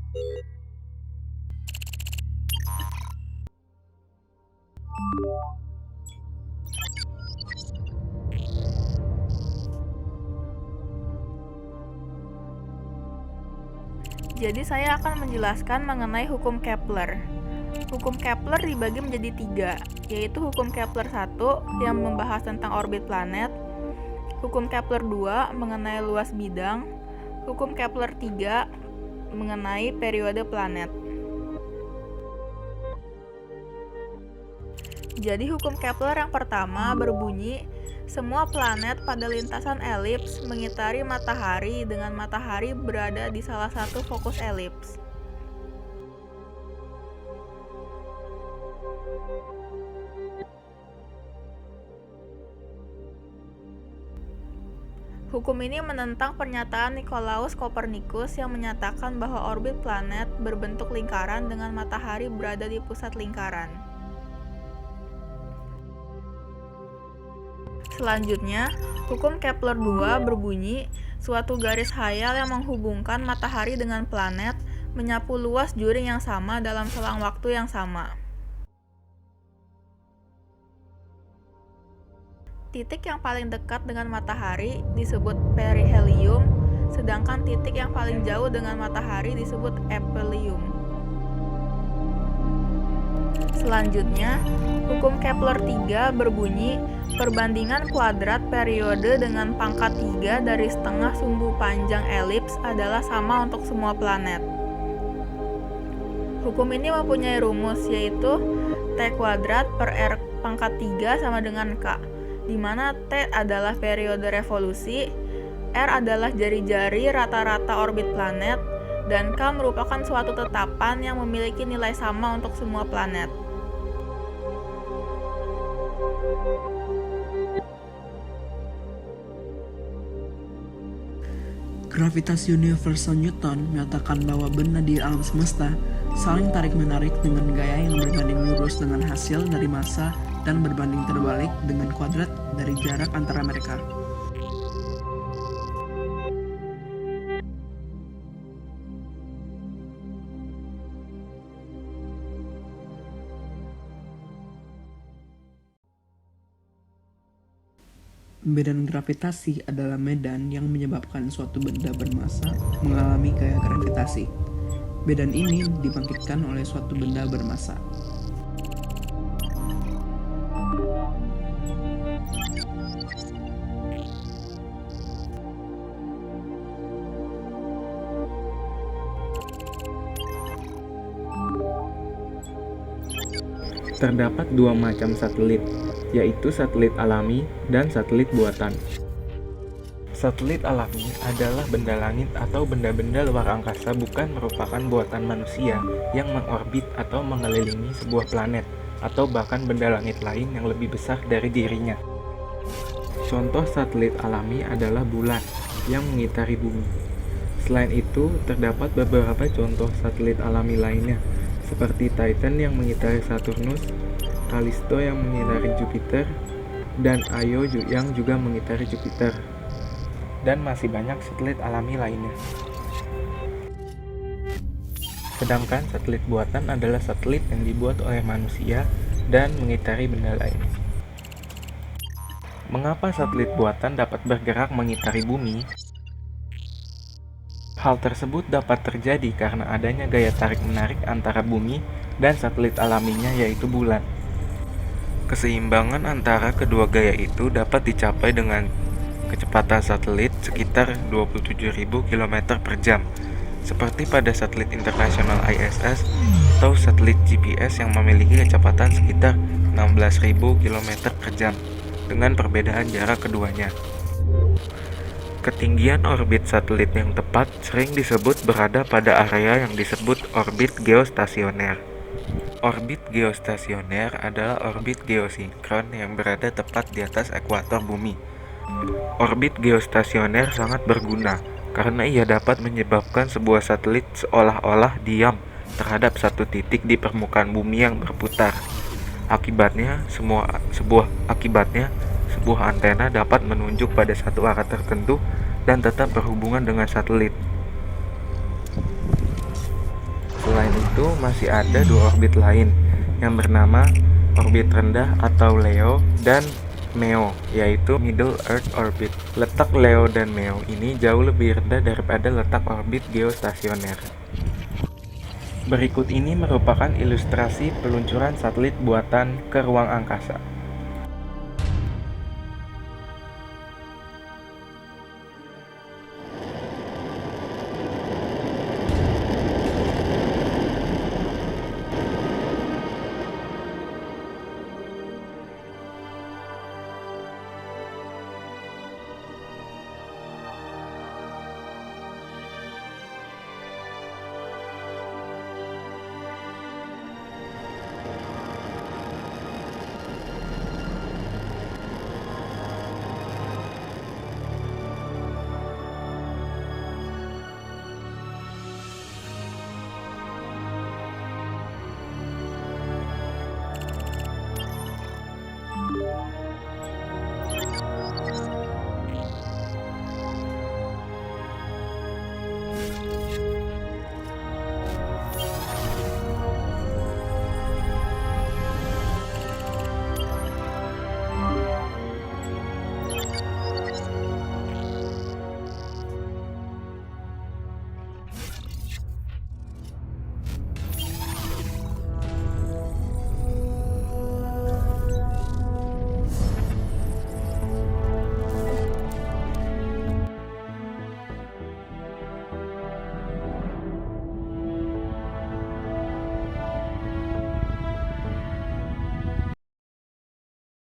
Jadi saya akan menjelaskan mengenai hukum Kepler. Hukum Kepler dibagi menjadi 3, yaitu hukum Kepler 1 yang membahas tentang orbit planet, hukum Kepler 2 mengenai luas bidang, hukum Kepler 3 mengenai periode planet. Jadi hukum Kepler yang pertama berbunyi, semua planet pada lintasan elips mengitari matahari dengan matahari berada di salah satu fokus elips. Hukum ini menentang pernyataan Nicolaus Copernicus yang menyatakan bahwa orbit planet berbentuk lingkaran dengan matahari berada di pusat lingkaran. Selanjutnya, hukum Kepler 2 berbunyi, suatu garis khayal yang menghubungkan matahari dengan planet menyapu luas juring yang sama dalam selang waktu yang sama. Titik yang paling dekat dengan matahari disebut perihelium, sedangkan titik yang paling jauh dengan matahari disebut aphelium. Selanjutnya, hukum Kepler 3 berbunyi, perbandingan kuadrat periode dengan pangkat 3 dari setengah sumbu panjang elips adalah sama untuk semua planet. Hukum ini mempunyai rumus, yaitu T kuadrat per R pangkat 3 sama dengan K, di mana T adalah periode revolusi, R adalah jari-jari rata-rata orbit planet, dan K merupakan suatu tetapan yang memiliki nilai sama untuk semua planet. Gravitasi universal Newton menyatakan bahwa benda di alam semesta saling tarik-menarik dengan gaya yang berbanding lurus dengan hasil dari massa dan berbanding terbalik dengan kuadrat dari jarak antara mereka. Medan gravitasi adalah medan yang menyebabkan suatu benda bermassa mengalami gaya gravitasi. Medan ini dibangkitkan oleh suatu benda bermassa. Terdapat dua macam satelit, yaitu satelit alami dan satelit buatan. Satelit alami adalah benda langit atau benda-benda luar angkasa bukan merupakan buatan manusia yang mengorbit atau mengelilingi sebuah planet atau bahkan benda langit lain yang lebih besar dari dirinya. Contoh satelit alami adalah bulan yang mengitari bumi. Selain itu, terdapat beberapa contoh satelit alami lainnya, seperti Titan yang mengitari Saturnus, Callisto yang mengitari Jupiter, dan Io yang juga mengitari Jupiter. Dan masih banyak satelit alami lainnya. Sedangkan satelit buatan adalah satelit yang dibuat oleh manusia dan mengitari benda lain. Mengapa satelit buatan dapat bergerak mengitari bumi? Hal tersebut dapat terjadi karena adanya gaya tarik-menarik antara bumi dan satelit alaminya, yaitu bulan. Keseimbangan antara kedua gaya itu dapat dicapai dengan kecepatan satelit sekitar 27.000 km per jam, seperti pada satelit internasional ISS atau satelit GPS yang memiliki kecepatan sekitar 16.000 km per jam, dengan perbedaan jarak keduanya. Ketinggian orbit satelit yang tepat sering disebut berada pada area yang disebut orbit geostasioner. Orbit geostasioner adalah orbit geosinkron yang berada tepat di atas ekuator bumi. Orbit geostasioner sangat berguna karena ia dapat menyebabkan sebuah satelit seolah-olah diam terhadap satu titik di permukaan bumi yang berputar. Akibatnya, sebuah antena dapat menunjuk pada satu arah tertentu dan tetap berhubungan dengan satelit. itu masih ada dua orbit lain yang bernama orbit rendah atau LEO dan MEO, yaitu Middle Earth Orbit. Letak LEO dan MEO ini jauh lebih rendah daripada letak orbit geostasioner. Berikut ini merupakan ilustrasi peluncuran satelit buatan ke ruang angkasa.